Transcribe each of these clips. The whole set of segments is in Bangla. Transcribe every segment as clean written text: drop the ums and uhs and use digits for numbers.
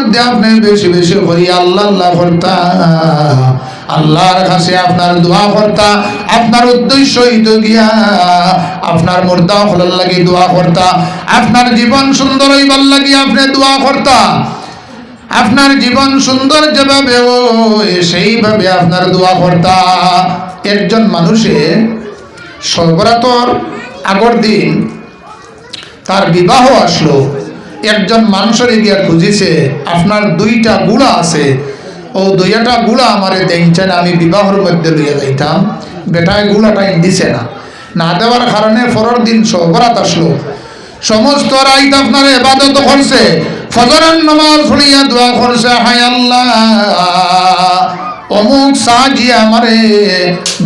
মধ্যে আপনি বেশি বেশি করি আল্লাহ আল্লাহ করতা, আল্লাহর কাছে আপনার দোয়া করতা, আপনার উদ্দেশ্য হইতো গিয়া আপনার মুর্দা হলার লাগি দোয়া করতা, আপনার জীবন সুন্দর হইবার লাগি আপনি দোয়া করতা, আপনার জীবন সুন্দর যেভাবে সেইভাবে আপনার দোয়া করতা। একজন মানুষের সর্বরাতর আগর দিন তার বিবাহ আসলো, একজন মানুষের গিয়া খুঁজিছে আপনার দুইটা গুড়া আছে, ও দুইটা গুড়া আমারে দেনছেন, আমি বিবাহের মধ্যে লইয়া যাইতাম, বেটায় গুড়াটা দিছে না, না দেওয়ার কারণে পরের দিন সবরাত আসলো, সমস্ত রাইত আপনার ইবাদত করছে, ফজরের নামাজ পড়িয়া দোয়া করছে, হায় আল্লাহ অমুক সাজি আমারে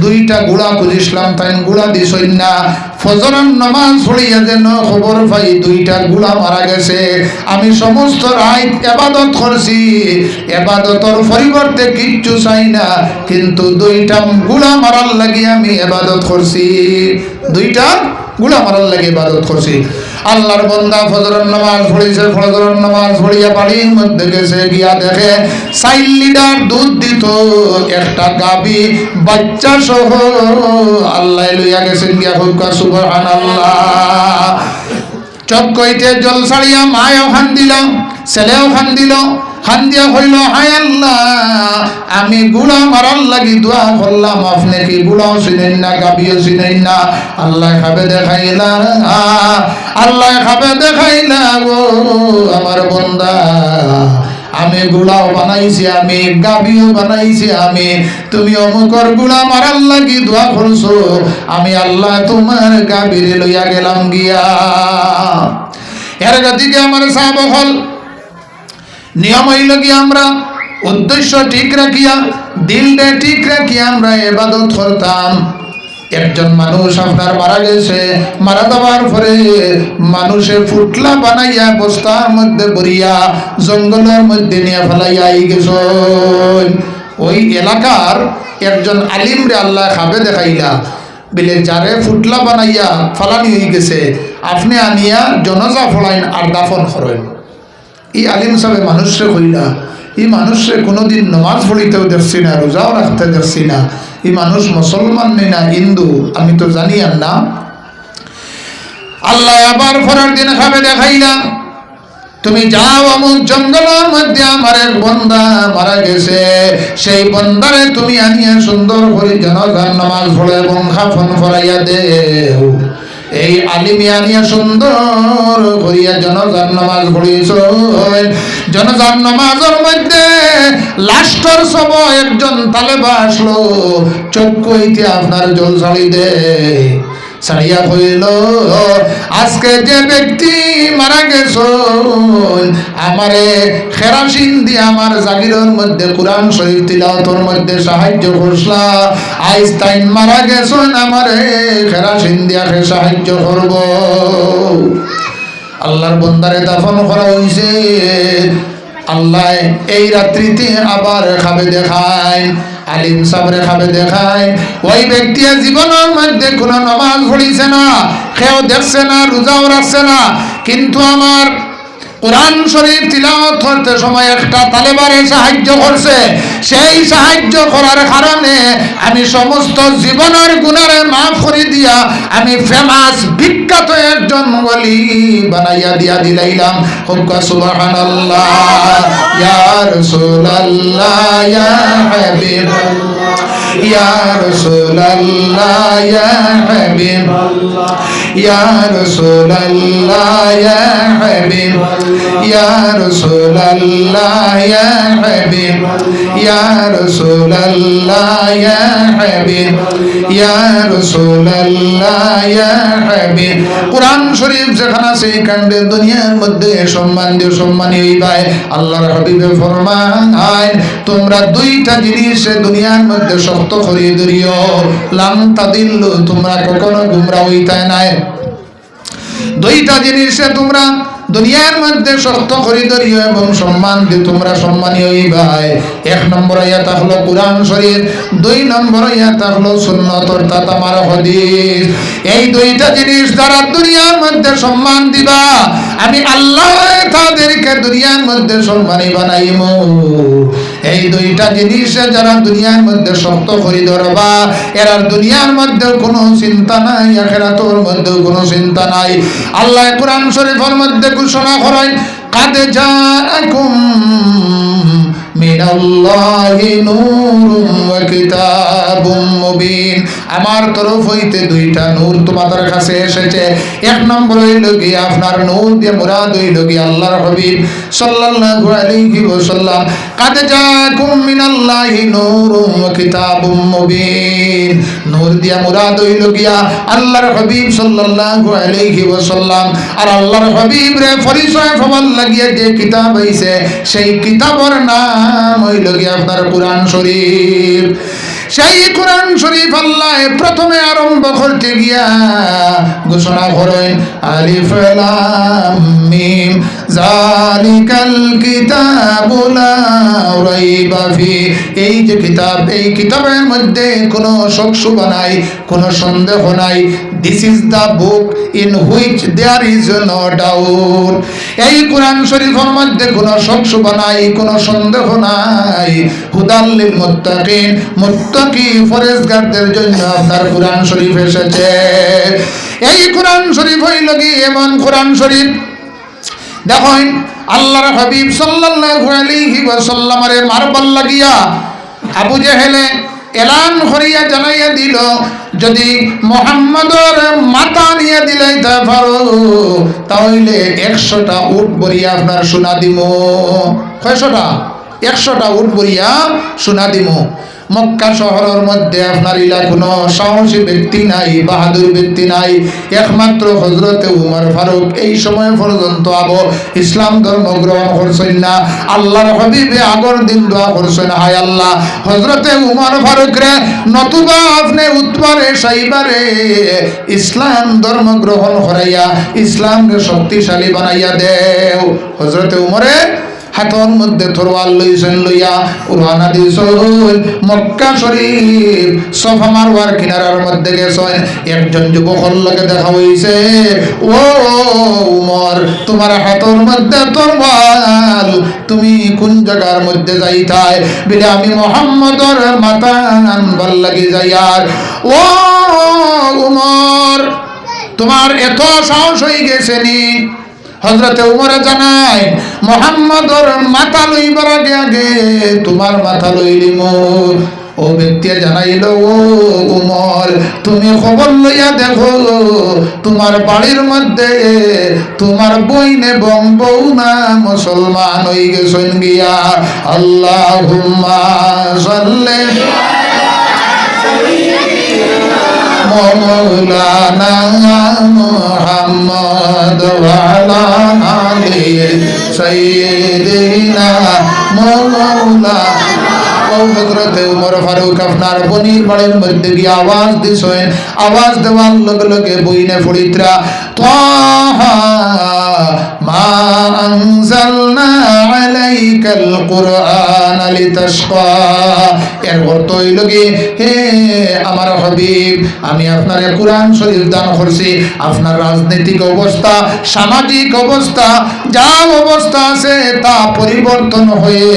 দুইটা গুড়া খুঁজিছিলাম তাই গুড়া দিছই না, ফজরের নামাজ পড়িয়া যেন খবর পাই দুইটা গুড়া মারা গেছে, আমি সমস্ত রাত ইবাদত করছি, ইবাদতের পরিবর্তে কিচ্ছু চাই না, কিন্তু দুইটা গুড়া মারার লাগি আমি ইবাদত করছি, দুইটা গুড়া মারার লাগে ইবাদত করছি। আল্লাহর বান্দা ফজরের নামাজ পড়িছে, ফজরের নামাজ পড়িয়া বাড়ির মধ্যে গেছে, গিয়া দেখে 4 লিটার দুধ দিত একটা গাভী বাচ্চা সহ, আল্লাহ লইয়া গেছেন গিয়া হুক্কা সুবহানাল্লাহ। চক্কইতে জল ছাড়িয়া মায়ও খান দিলাম, ছেলেও খান দিল, খান দিয়া হইল হায় আল্লাহ আমি গুড়া মারার লাগি দোয়া করলাম, আপনি কি গুড়াও চিনেন না, গাবিও চিনেন না, আল্লাহ খাবে দেখাইলা, আল্লাহ খাবে দেখাইলা গো আমার বান্দা, আমি গুড়াও বানাইছি, আমি গাবিও বানাইছি, আমি তুমি অমুকর গুড়া মারার লাগি দোয়া করছো, আমি আল্লাহ তোমার গাবিরে লইয়া গেলাম গিয়া। এর গতিকে আমার সাহাবা হল নিয়ম হইল কি আমরা উদ্দেশ্য ঠিক রাখিয়া দিলটা ঠিক রাখিয়া আমরা ইবাদত করতাম। একজন মানুষ আপনার মারা গেছে, মারা যাওয়ার পরে মানুষে ফুটলা বানাইয়া বস্তার মধ্যে ভরিয়া জঙ্গলের মধ্যে নিয়ে ফেলাইয়া আই গেছে, ওই এলাকার একজন আলিম রে আল্লাহ খাবে দেখাইলা, বলে যারে ফুটলা বানাইয়া ফালানি হয়ে গেছে আপনি আনিয়া জনাজা ফলাইন আর দাফন করেন। এই আলিম সাহেব মানুষরে কইলা, এই মানুষরে কোনোদিন নামাজ পড়িতেও দেখছি না, রোজাও রাখতে দেখছি না, এই মানুষ মুসলমান নেই না হিন্দু আমি তো জানি আর না। আল্লাহ আবার পরের দিন খাবে দেখাইলা, তুমি যাও অমুক জঙ্গলের মধ্যে আমার এক বন্দা মারা গেছে, সেই বন্দারে তুমি আনিয়া সুন্দর করে জানাজার নামাজ পড়ে এবং খাফন পড়াইয়া দেও। এই আলিমিয়া নিয়ে সুন্দর করিয়া জনজার নামাজ পড়িয়েছ, জনজার নামাজের মধ্যে লাস্টর সব একজন তালেবা আসলো, চক্ষু হইতে আপনার জল ছাড়ি দে, ছাড়িয়া হইল আজকে যে ব্যক্তি মারা গেছ আমারে খেরাসিন দিয়ে আমার জাগিরের মধ্যে কোরআন শরীফ তিলাওয়াতের মধ্যে সাহায্য করছলা, আইজ তাই মারা গেছ আমারে খেরাসিন দিয়া সাহায্য করব। আল্লাহর বন্দারে দাফন করা হইছে, আল্লাহ এই রাত্রিতে আবার খাবে দেখায়, আলিম সাবরে খাবে দেখায়, ওই ব্যক্তি জীবনের মধ্যে কোনো নামাজ পড়িছে না, কেউ দেখছে না, রোজাও রাখছে না, কিন্তু আমার কোরআন শরীফ তিলাওয়াত করতে সময় একটা তালেবারে সাহায্য করছে, সেই সাহায্য করার কারণে আমি সমস্ত জীবনের গুনারে মাফ করে দিয়া আমি ফেমাস বিখ্যাত একজন ওলি বানাইয়া দিয়া দিলাইলাম। হুক্কা সুবহানাল্লাহ, ইয়া রাসূলুল্লাহ, ইয়া হাবিবাল্লাহ, ইয়া রাসূলুল্লাহ, ইয়া হাবিবাল্লাহ, ইয়া রাসূলুল্লাহ, ইয়া হাবিবাল্লাহ, ইয়া রাসূলুল্লাহ, ইয়া হাবিবাল্লাহ, ইয়া রাসূলুল্লাহ, ইয়া হাবিবাল্লাহ, ইয়া রাসূলুল্লাহ, ইয়া হাবিবাল্লাহ। কোরআন শরীফ যেখানে আছে কাণ্ডে দুনিয়ার মধ্যে সম্মান দিয়ে সম্মানী হইবাই। আল্লাহর হাবিবে ফরমায় তোমরা দুইটা জিনিস দুনিয়ার মধ্যে শক্ত করিয়ে ধরিও, লাম তাদিল্লু, তোমরা কখনো গুমরা হইতে নাই। দুইটা জিনিসে তোমরা দুনিয়ার মধ্যে শক্ত করে ধরিও এবং সম্মান দিয়ে তোমরা সম্মানীয় হইবাই। 1 নম্বর আয়াত হলো কুরআন শরীফ, 2 নম্বর আয়াত হলো সুন্নাত অর্থাৎ আমার হাদিস। এই দুইটা জিনিস দ্বারা দুনিয়ার মধ্যে সম্মান দিবা, আমি আল্লাহ তাদেরকে দুনিয়ার মধ্যে সম্মানী বানাইমু। এই দুইটা জিনিস যারা দুনিয়ার মধ্যে শক্ত করে ধরবা, এরা দুনিয়ার মধ্যে কোনো চিন্তা নাই, আখিরাতের মধ্যে কোনো চিন্তা নাই। আল্লাহ কুরআন শরীফের মধ্যে ঘোষণা করেন, কাদ জাআকুম মিনাল্লাহি নূরুম ওয়া কিতাবুম মুবিন। আমার তরফ হইতে 2টা নূর তোমাদের কাছে এসেছে। 1 নম্বর হইল কি আপনার নূর দিয়ে মুরাদ হইল কি আল্লাহর হাবিব সাল্লাল্লাহু আলাইহি ওয়াসাল্লাম। কাদ জাআকুম মিনাল্লাহি নূরুম ওয়া কিতাবুম মুবিন। নূর দিয়ে মুরাদ হইল গিয়া আল্লাহর হাবিব সাল্লাল্লাহু আলাইহি ওয়াসাল্লাম। আর আল্লাহর হাবিব রে পরিচয় পাওয়ার লাগিয়ে যে কিতাব হইছে, সেই কিতাবের নাম হইল গিয়া আপনার কুরআন শরীফ। সেই কুরআন শরীফ আল্লাহ প্রথমে আরম্ভ করতে গিয়া ঘোষণা করেন, আলিফ লাম মিম যালিকাল কিতাবু লা রাইবা ফি। এই যে কিতাব, এই কিতাবের মধ্যে কোনো শক-শুবহা নাই, কোনো সন্দেহ নাই। This is the book in which there is no doubt. এই কুরআন শরীফের মধ্যে কোনো শক-শুবহা নাই, কোনো সন্দেহ নাই। হুদাল লিল মুত্তাকিন, মুত্তাকি ফরেজগারদের জন্য আপনার কুরআন শরীফ এসেছে। এই কুরআন শরীফ হইল কি এমন কুরআন শরীফ, দেখুন আল্লাহর হাবিব সাল্লাল্লাহু আলাইহি ওয়াসাল্লামের মারবার লাগিয়া আবু জেহেলে এলান করিয়া জানাইয়া দিল, যদি মুহাম্মদের মাথা নিয়ে দিলাইতে পারো তাহলে 100টা উট বরিয়া আপনার সোনা দিমু। কয়শটা? 100টা উট বরিয়া সোনা দিমু। মক্কা শহরের মধ্যে আপনার ইলা কোনো সাহসী ব্যক্তি নাই, বাহাদুর ব্যক্তি নাই, একমাত্র হযরতে উমর ফারুক এই সময় পর্যন্ত আবো ইসলাম ধর্ম গ্রহণ করছেন না। আল্লাহর হাবিবে আগর দিন দোয়া করছেন, হায় আল্লাহ হযরতে উমর ফারুক রে নতুবা আপনি উতবারে সাইবারে ইসলাম ধর্ম গ্রহণ করাইয়া ইসলামকে শক্তিশালী বানাইয়া দেও। হযরতে উমরে হাতর মধ্যে তরোয়াল লইছেন, লইয়া রওনা দিয়েছেন মক্কা শরীফ। সফা মারওয়ার কিনারার মধ্যে গেছেন, একজন যুবকের লগে দেখা হইছে, ও উমর তোমার হাতর মধ্যে তরোয়াল, তুমি কোন জায়গার মধ্যে যাইতাই? বলে আমি মুহাম্মদর মাথা আনবার লাগি যাই। আর ও উমর তোমার এত সাহস হয়ে গেছে নি? হযরতে উমরে জানায়, মুহাম্মদর মাথা লইবার আগে আগে তোমার মাথা লইলিমু। ও ব্যক্তি জানাইল, ও উমর তুমি খবর লইয়া দেখো তোমার বাড়ির মধ্যে তোমার বইন এবং বউনা মুসলমান হয়ে গেছেন গিয়া। আল্লাহুম্মা সাল্লি মৌলানা মুহাম্মদ ওয়া আলা আলি সাইয়্যিদিনা মৌলানা। হযরতে উমর ফারুক আপনার বনির বাড়ির মধ্যে গিয়ে আওয়াজ দিছেন, আওয়াজ দেওয়ার লগে লগে বইনে ফরিদরা তাহা মা আনজালনা আলাইকাল কুরআন লিতাশকা। এর অর্থ হইল কি, হে আমার হাবিব আমি আপনারে কুরআন শরীফ দান করছি, আপনার রাজনৈতিক অবস্থা, সামাজিক অবস্থা, যা অবস্থা আছে তা পরিবর্তন হয়ে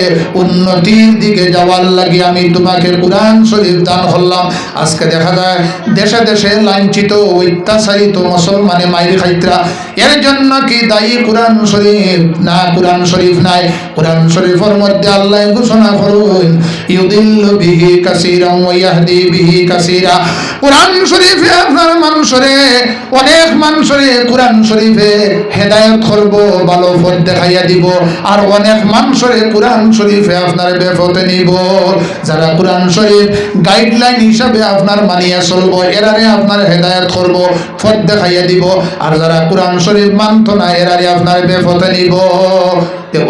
উন্নতির দিকে যাওয়ার লাগি আমি তোমাকে কুরআন শরীফ দান করলাম। আজকে দেখা যায় দেশে দেশে লাঞ্ছিত অত্যাচারিত মুসলমানে মাইর খাইতরা, এর জন্য কি দায়ী কুরআন শরীফ না? কুরআন শরীফ নাই। কুরআন শরীফের মধ্যে আল্লাহ ঘোষণা করুন, ইউদিল্লু বিহি কাসীরান ওয়া ইয়াহদি বিহি কাসীরা। কুরআন শরীফে আপনার মানুষরে, অনেক মানুষরে কুরআন শরীফে হেদায়েত করব, ভালো পথ দেখাইয়া দিব, আর অনেক মানুষরে কুরআন শরীফে আপনার বেপথে নিব। যারা কুরআন শরীফ গাইডলাইন হিসাবে আপনার মানিয়া চলব, এরারে আপনার হেদায়েত করব, পথ দেখাইয়া দিব। আর যারা কুরআন শরীফ মানত না, এরারে আপনার বেপথে নিব।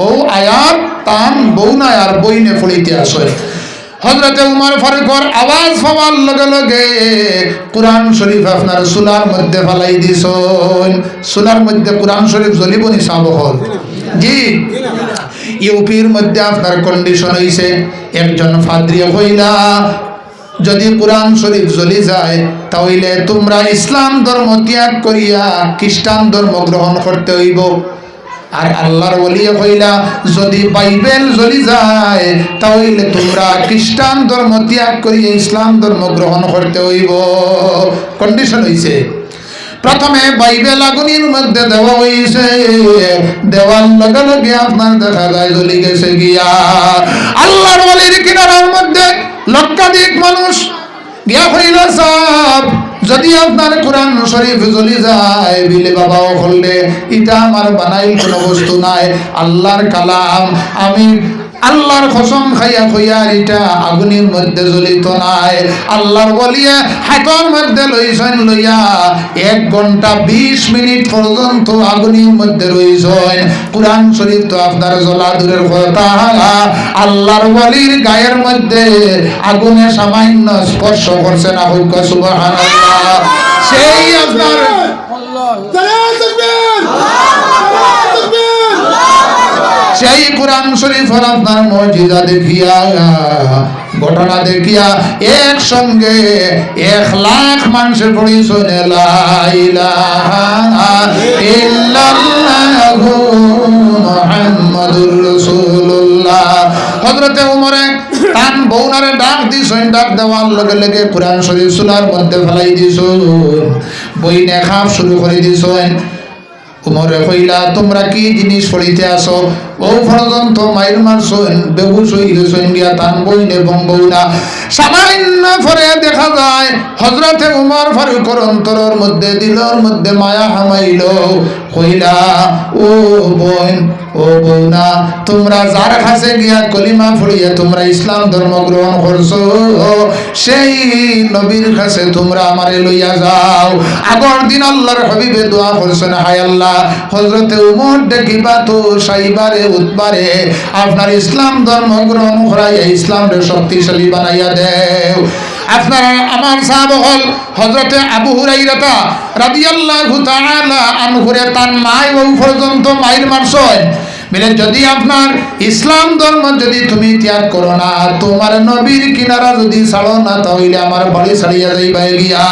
ও আয়াত তান বউ নাই আর বইনে ফলিতে আসে। হযরতে উমর ফারুকর আওয়াজ পাওয়ার লগে লগে কোরআন শরীফ আপনার চুলার মধ্যে ফালাই দিছেন। চুলার মধ্যে কোরআন শরীফ জ্বলিব নি সাবহল? জি। ইউপির মধ্যে আপনার কন্ডিশন হইছে, একজন ফাদ্রি হইলা যদি কোরআন শরীফ জ্বলি যায় তাহলে তোমরা ইসলাম ধর্ম ত্যাগ করিয়া খ্রিস্টান ধর্ম গ্রহণ করতে হইব। আর আল্লাহর ওলি হইলা যদি বাইবেল জ্বলি যায় তাহলে তোমরা খ্রিস্টান ধর্ম ত্যাগ করিয়া ইসলাম ধর্ম গ্রহণ করতে হইব। কন্ডিশন হইছে। প্রথমে বাইবেল আগুনের মধ্যে দেওয়া হয়েছে, দেওয়ার লগে লগে আপনার দেখা যায় জ্বলি গেছে গিয়া। আল্লাহর ওলির কিনারার মধ্যে লক্ষাধিক মানুষ গিয়া হইল সব। যদি আপনার কোরআন শরীফ জ্বলি যায় বিলে বাবাও বললে এটা আমার বানাইল কোনো বস্তু নাই, আল্লাহর কালাম। আমি আল্লাহর কসম খাইয়া কইয়া এটা আগুনের মধ্যে জ্বলিত নাই। আল্লাহর বলিয়া হাতের মধ্যে লইছেন, লইয়া 1 ঘন্টা 20 মিনিট পর্যন্ত আগুনের মধ্যে রইছেন। কোরআন শরীফ তো আপনার জ্বলা দূরের কথা, আল্লাহর ওলির গায়ের মধ্যে আগুনে সামান্য স্পর্শ করছে না। হোক সুবহানাল্লাহ। সেই আপনার সেই কোরআন শরীফের আপনার মুজিজা দেখিয়া, ঘটনা দেখিয়া একসঙ্গে 1 লাখ মানুষের পড়িয়েছেন লা ইলাহা ইল্লাল্লাহু মুহাম্মাদুর রাসূলুল্লাহ। হযরতে উমরে তান বউনারে ডাক দিছেন, ডাক দেওয়ার লগে লগে কোরআন শরীফ চুলার মধ্যে ফেলাই দিছেন, বইনে খাপ শুরু করে দিছেন। উমরে কইলা তোমরা কি জিনিস পড়িতে আসো? ও পর্যন্ত মাইর মারছেন, বেহুশ হয়ে গেছেন গিয়া তান বইন এবং বউনা। সামান্য পরে দেখা যায় হযরতে উমর ফারুকর অন্তরের মধ্যে দিলের মধ্যে মায়া হামাইল। কইলা ও বোন, ও বউনা, তোমরা যার কাছে গিয়া কলিমা পড়িয়া তোমরা ইসলাম ধর্ম গ্রহণ করছো সেই নবীর কাছে তোমরা আমারে লইয়া যাও। আগর দিন আল্লাহর হাবিবে দোয়া করছেন, হায় আল্লাহ হযরতে উমর দেখিবা তো সাইবারে উতবারে আপনার ইসলাম ধর্ম গ্রহণ করাইয়া ইসলামকে শক্তিশালী বানাইয়া দেও। আপনারা আমার সাহাবা হল হযরতে আবু হুরায়রা রাদিয়াল্লাহু তাআলা আনহুরে তার মায় ও পর্যন্ত মাইর মারছেন। বলে যদি আপনার ইসলাম ধর্ম যদি তুমি ত্যাগ করো না, তোমার নবীর কিনারা যদি ছাড়ো না, তাহলে আমার বাড়ি ছাড়িয়া যাইবা গিয়া।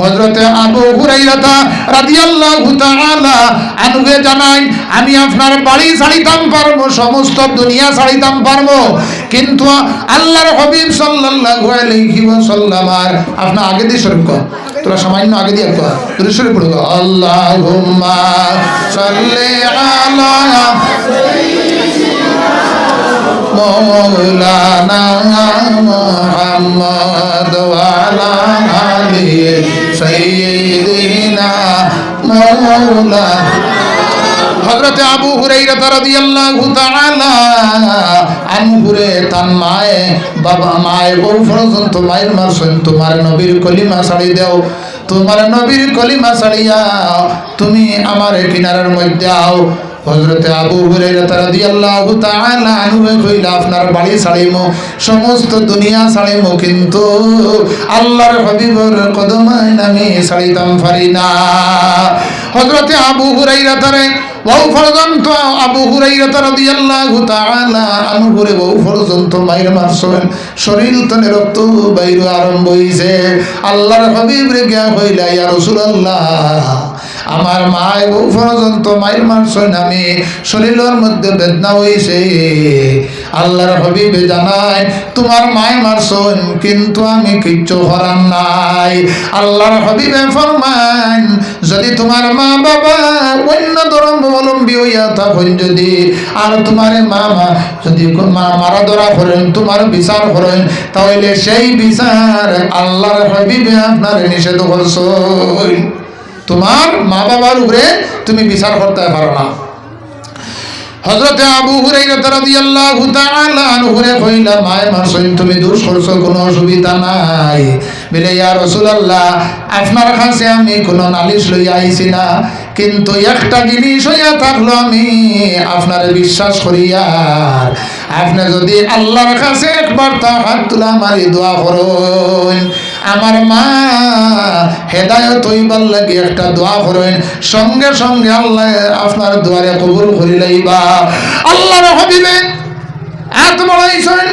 হযরতে আবু হুরায়রা রাদিয়াল্লাহু তাআলা আনহু জানাই, আমি আপনার বাড়ি ছাড়িতাম পারবো, সমস্ত দুনিয়া ছাড়িতাম পারবো, কিন্তু আল্লাহর হাবিব সাল্লাল্লাহু আলাইহি ওয়াসাল্লাম আর আপনার আগে দিয়ে শুরু কর, তোরা সামান্য আগে দিয়ে কর, তোরা শুরু করো আল্লাহুম্মা সাল্লি আলা মৌলানা মুহাম্মদ ওয়া আলা আলি সাইয়্যিদিনা মাওলানা। হযরতে আবু হুরায়রা রাদিয়াল্লাহু তাআলা আনহুরে তার মায়ে বাবা মায়ে বউ পর্যন্ত মায়ের মারছেন, তোমার নবীর কলিমা ছাড়ি দাও, তোমার নবীর কলিমা ছাড়িয়া তুমি আমার কিনারার মধ্যে আও। হযরতে আবু হুরায়রা রাদিয়াল্লাহু তাআলা আনহু কইলা আপনার বাড়ি ছাড়িমু, সমস্ত দুনিয়া ছাড়িমু, কিন্তু আল্লাহর হাবিবের কদমায় আমি ছাড়িতাম পারি না। হযরতে আবু হুরায়রা বহু পর্যন্ত আবু হুরায়রা রাদিয়াল্লাহু তাআলা আনহুরে বহু পর্যন্ত মাইর মারছেন, শরীর তনে রক্ত বাইর আরম্ভ হইছে। আল্লাহর হাবিব রে গিয়া কইলা, ইয়া রাসূলুল্লাহ আমার মায় বহু পর্যন্ত মাইর মারছেন, আমি শরীরের মধ্যে বেদনা হইছে। আল্লাহর হাবিবে জানায় তোমার মায় মারছেন, কিন্তু আমি কিচ্ছু করার নাই। আল্লাহর হাবিবে ফরমান, যদি তোমার মা বাবা অন্য ধর্মাবলম্বী হইয়া থাকেন যদি, আর তোমার মা যদি মারা ধরা করেন, তোমার বিচার করেন, তাহলে সেই বিচার আল্লাহর হাবিবে আপনার নিষেধ করছেন। তোমার মা বাবার উপরে তুমি বিচার করতে পারো না। হযরতে আবু হুরায়রা রাদিয়াল্লাহু তাআলা আনহুরে কইলা, মায় মারছেন, তুমি দোষ করছো, কোনো অসুবিধা নাই। বলে, ইয়া রাসূলুল্লাহ আপনার কাছে আমি কোনো নালিশ লইয়া আইছি না, কিন্তু একটা জিনিস হইয়া থাকলো, আমি আপনার বিশ্বাস করিয়া আপনি যদি আল্লাহর কাছে একবার তা হাত তুলা মারি দোয়া করুন, আমার মা হেদায়েত হইবার লাগি একটা দোয়া করেন, সঙ্গে সঙ্গে আল্লাহ আপনার দোয়ারে কবুল করি লইবা। আল্লাহর হাবিবে হাত বাড়াইছেন,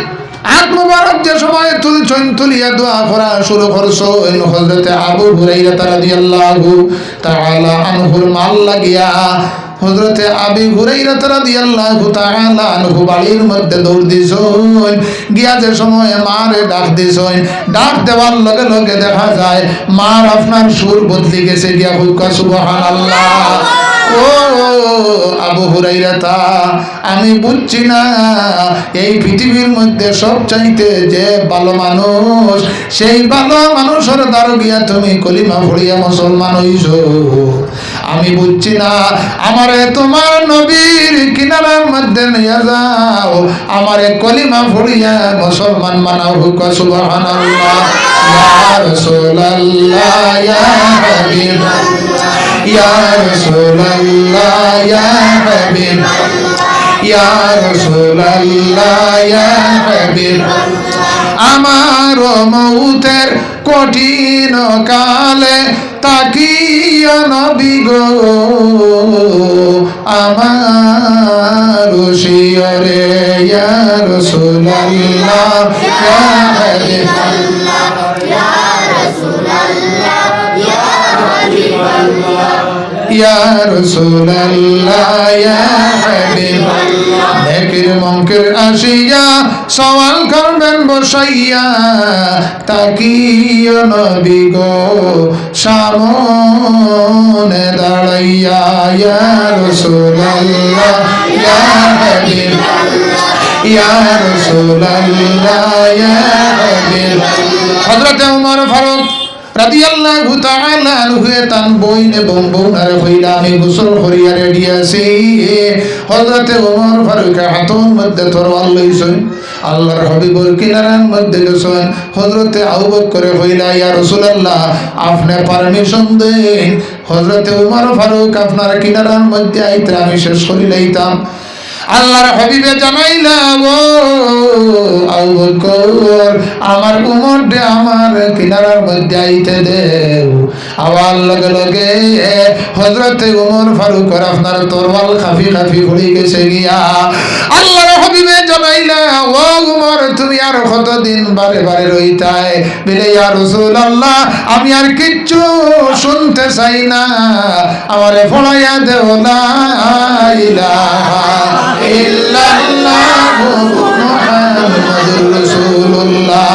হাত মুবারক যে সময় তুলছেন, তুলিয়া দোয়া করা শুরু করছেন, হযরতে আবু হুরায়রা রাদিয়াল্লাহু তাআলা আনহুর মাল লাগিয়া হযরতে আবু হুরায়রা রাদিয়াল্লাহু তাআলা আনহু বাড়ির মধ্যে দৌড় দিছেন, গিয়া যে সময় মারে ডাক দিছেন, ডাক দেওয়ার লগে লগে দেখা যায় মার আপনার সুর বদলে গেছে, গিয়া হুক্কা সুবহানাল্লাহ। ও আবু হুরায়রা, আমি বুঝছি না এই পৃথিবীর মধ্যে সবচাইতে যে ভালো মানুষ, সেই ভালো মানুষের দ্বারা গিয়া তুমি কলিমা পড়িয়া মুসলমান হইছো। আমি বুঝছি না, আমারে তোমার নবীর কিনারার মধ্যে নিয়ে যাও, আমারে কলিমা পড়িয়া মুসলমান বানাও। হুক্কা সুবহানাল্লাহ। ইয়া রাসূলুল্লাহ ইয়া হাবিবাল্লাহ ইয়া রাসূলুল্লাহ ইয়া হাবিবাল্লাহ ইয়া রাসূলুল্লাহ ইয়া হাবিবাল্লাহ। আমার মউতের কঠিন কালে তাকিয়া নবী গো, আমার শিয়রে ইয়া রাসূলুল্লাহ ইয়া হাবিবাল্লাহ ইয়া রাসূলুল্লাহ ইয়া হাবিবাল্লাহ ইয়া রাসূলুল্লাহ ইয়া হাবিবাল্লাহ। নেকির মুনকির আসিয়া সওয়াল করবেন বসাইয়া, তাকিয়া নবী গো সামনে দাঁড়াইয়া, ইয়া রাসূলুল্লাহ ইয়া হাবিবাল্লাহ ইয়া রাসূলুল্লাহ ইয়া হাবিবাল্লাহ। হযরত ওমর ফারুক রাদিয়াল্লাহু তাআলা আনহু তান বইন এবং বউনারে কইলা, আমি গোসল করিয়া রেডি আছি। হযরতে ওমর ফারুক হাতের মধ্যে তরোয়াল লইছেন, আল্লাহর হাবিবের কিনারার মধ্যে গেছেন। হযরতে আবু বকর কইলা, ইয়া রাসূলুল্লাহ আপনি পারমিশন দেন, হযরতে ওমর ফারুক আপনার কিনারার মধ্যে আইতে আমি শেষ করি লইতাম। আল্লাহর হাবিবে জানাইলা, ও আবু বকর আমার উমর দে আমার কিনারার মধ্যে আইতে দেও। আবার লগে লগে হযরতে ওমর ফারুক আপনার তরবাল খাফি খাফি পড়ে গেছে গিয়া। আল্লাহর হাবিবে জানাইলা, ও উমর তুমি আর কতদিন বারে বারে রইতাই? বলে, ইয়া রাসূলুল্লাহ আমি আর কিচ্ছু শুনতে চাই না, আমারে ফলাইয়া দেও লা ইলাহা ইল্লাল্লাহু মুহাম্মাদুর রাসূলুল্লাহ।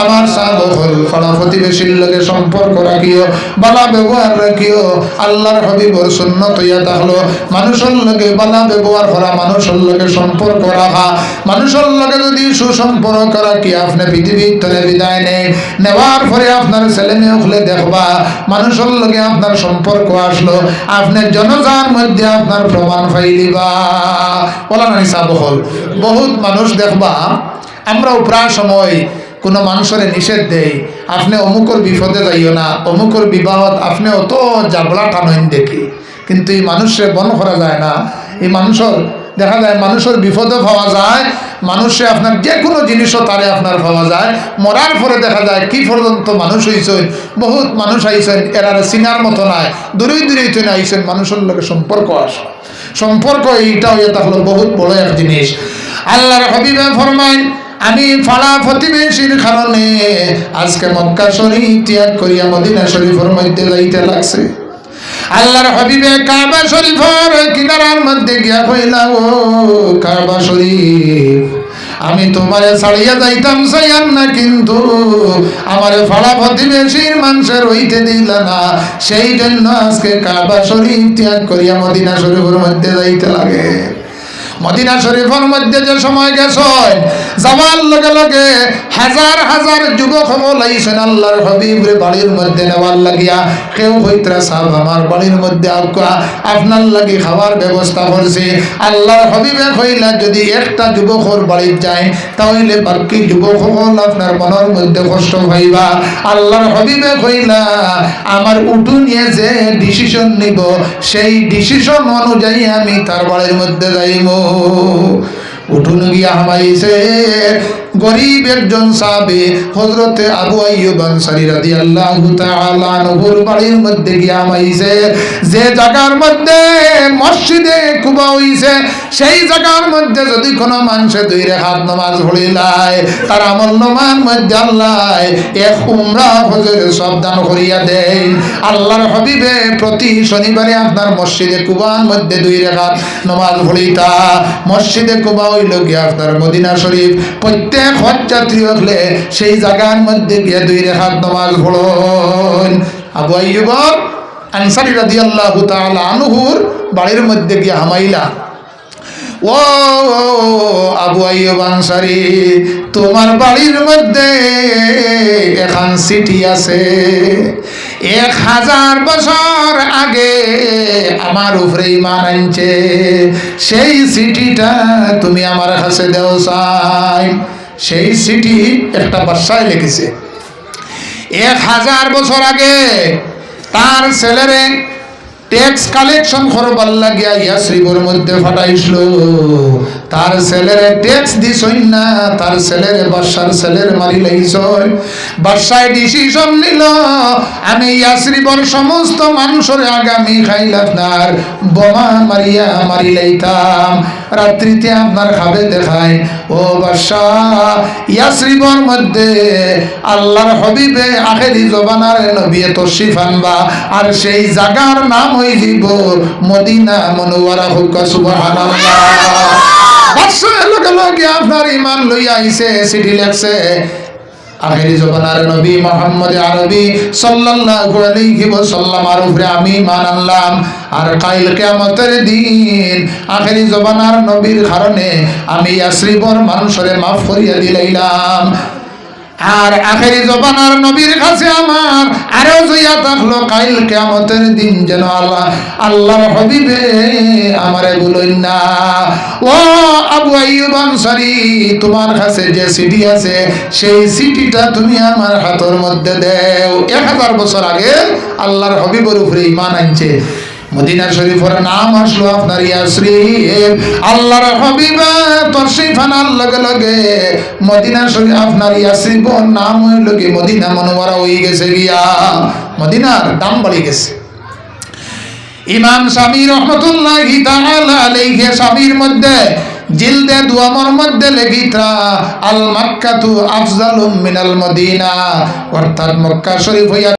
আমার সাবল ফাড়া প্রতিবেশীর লগে সম্পর্ক রাখিও, বালা ব্যবহার রাখিও। আল্লাহর হাবিবের সুন্নাত হইয়া থাকলো মানুষের লগে বালা ব্যবহার করা, মানুষের লগে সম্পর্ক রাখা। মানুষের লগে যদি সুসম্পর্ক রাখি আপনি পৃথিবীর তলে বিদায় নেওয়ার পরে আপনার ছেলে মেয়ে হলে দেখবা মানুষের লগে আপনার সম্পর্ক আসলো, আপনি জনজার মধ্যে আপনার প্রমাণ পাইলিবা। বলা নাই সাবল বহুত মানুষ দেখবা, আমরাও প্রায় সময় কোনো মানুষের নিষেধ দেই, আপনি অমুকর বিপদে যাইও না, অমুকর বিবাহত আপনি অত জাবলা টানইন দেখি, কিন্তু এই মানুষের বন করা যায় না। এই মানুষের দেখা যায় মানুষের বিপদে পাওয়া যায়, মানুষে আপনার যে কোনো জিনিসও তারে আপনার পাওয়া যায়। মরার পরে দেখা যায় কি পর্যন্ত মানুষ হয়েছেন, বহুত মানুষ আইছেন এরারে চিনার মতো নাই, দূরেই দূরেই তো আইছেন, মানুষের লোকের সম্পর্ক আসে। সম্পর্ক এইটা হইয়া থাকলো বহুত বড় এক জিনিস। আল্লাহর হাবিবে ফরমাইন, আমি ফাড়া প্রতিবেশীর কারণে আজকে মক্কা শরীফ ত্যাগ করিয়া মদিনা শরীফের মধ্যে যাইতে লাগছে। আল্লাহর হাবিবে কাবা শরীফের কিনারার মধ্যে গিয়া কইলা, ও কাবা শরীফ আমি তোমারে ছাড়িয়া যাইতাম চাইয়াম না, কিন্তু আমারে ফাড়া প্রতিবেশীর মানুষের হইতে দিল না, সেই জন্য আজকে কাবা শরীফ ত্যাগ করিয়া মদিনা শরীফের মধ্যে যাইতে লাগে। মদিনা শরীফের মধ্যে যে সময় গেছেন, যাওয়ার লগে লগে হাজার হাজার যুবক সকল আইছেন আল্লাহর হাবিবের বাড়ির মধ্যে নেওয়ার লাগিয়া। কেউ হইতরা সাহেব আমার বাড়ির মধ্যে আপনার লাগি খাওয়ার ব্যবস্থা করছে। আল্লাহর হাবিবে কইলা, যদি একটা যুবকর বাড়ি যায় তাহলে বাকি যুবক সকল আপনার মনের মধ্যে কষ্ট পাইবা। আল্লাহর হাবিবে কইলা, আমার উঠু নিয়ে যে ডিসিশন নিব সেই ডিসিশন অনুযায়ী আমি তার বাড়ির মধ্যে যাইব। উঠুন গিয়া হামাইছে গরিব একজন সাহাবী হযরতে আবু আইয়ুব আনসারী রাদিয়াল্লাহু তাআলা আনহুর বাড়ির মধ্যে গিয়া হামাইছে। যে জায়গার মধ্যে মসজিদে কুবা হইছে সেই জায়গার মধ্যে যদি কোনো মানুষে 2 রাকাত নামাজ পড়িলায় তার আমল নামার মধ্যে আল্লাহ এক উমরা হজের সব দান করিয়া দেন। আল্লাহর হাবিবে প্রতি শনিবারে আপনার মসজিদে কুবার মধ্যে 2 রাকাত নামাজ পড়িতা। মসজিদে কুবা হইল গিয়া আপনার মদিনা শরীফ। প্রত্যেক হজ যাত্রী হলে সেই জায়গার মধ্যে গিয়া 2 রাকাত নামাজ পড়েন। আবু আইয়ুব আনসারী রাদিয়াল্লাহু তাআলা আনহুর বাড়ির মধ্যে গিয়া হামাইলা, ও আবু আইয়ুব আনসারী, তোমার বাড়ির মধ্যে এখন চিঠি আছে। 1000 বছর আগে আমার উপরে ঈমান আনছে, সেই চিঠিটা তুমি আমার কাছে দেও চাই। সেই চিঠি একটা বাদশাহ লিখেছে। 1000 বছর আগে তার ছেলেরে ট্যাক্স কালেকশন করবার লাগিয়া ইয়াসরিবের মধ্যে ফাটাইছিল। তার ছেলের ট্যাক্স দিছই না, তার ছেলের বাদশার ছেলের মারি লাইছই। বাদশায় ডিসিশন নিল, আমি ইয়াসরিবের সমস্ত মানুষের আগামী খাইল আপনার বোমা মারিয়া মারি লাইতাম, রাত্রিতে আপনার খাবে দেখায়। ও বাদশাহ, ইয়াসরিবের মধ্যে আল্লাহর হাবিবে আখেরি জবানার নবী তশরিফ আনবা, আর সেই জায়গার নাম হইব মদিনা মুনাওয়ারা। হোক সুবহানাল্লাহ। বাদশাহ লগে লগে আপনার ঈমান লইয়া আইছে, চিঠি লেখছে, আখেরি জবানার নবী মুহাম্মদ আরবি সাল্লাল্লাহু আলাইহি ওয়াসাল্লামের উপরে আমি ঈমান আনলাম। আর কাল কিয়ামতের দিন আখেরি জবানার নবীর কারণে আমি ইয়াসরিবের মানুষরে মাফ করিয়া দিলাইলাম। আর আখেরি জবানার নবীর কাছে আমার আরো জইয়া থাকলো কাল কিয়ামতের দিন যেন আল্লাহর হাবিবে আমারে বলেন না, ও আবু আইয়ুব আনসারী, তোমার কাছে যে চিঠি আছে সেই চিঠিটা তুমি আমার হাতের মধ্যে দেও। 1000 বছর আগে আল্লাহর হাবিবের উপরে ঈমান আনছে। মদিনা শরীফের নাম আসলো আপনার ইয়াসরিব। আল্লাহর হাবিব তশরিফ আনার লগে লগে মদিনা শরীফ আপনার ইয়াসরিবের নাম হইল কি মদিনা মুনাওয়ারা হয়ে গেছে গিয়া, মদিনার দাম বাড়ি গেছে। ইমাম শামী রহমাতুল্লাহি তাআলা আলাইহি শামীর মধ্যে জিলদে দুয়ামর মধ্যে লেখিতা আল মাক্কাতু আফজালু মিনাল মদিনা, অর্থাৎ মক্কা শরীফ হইয়া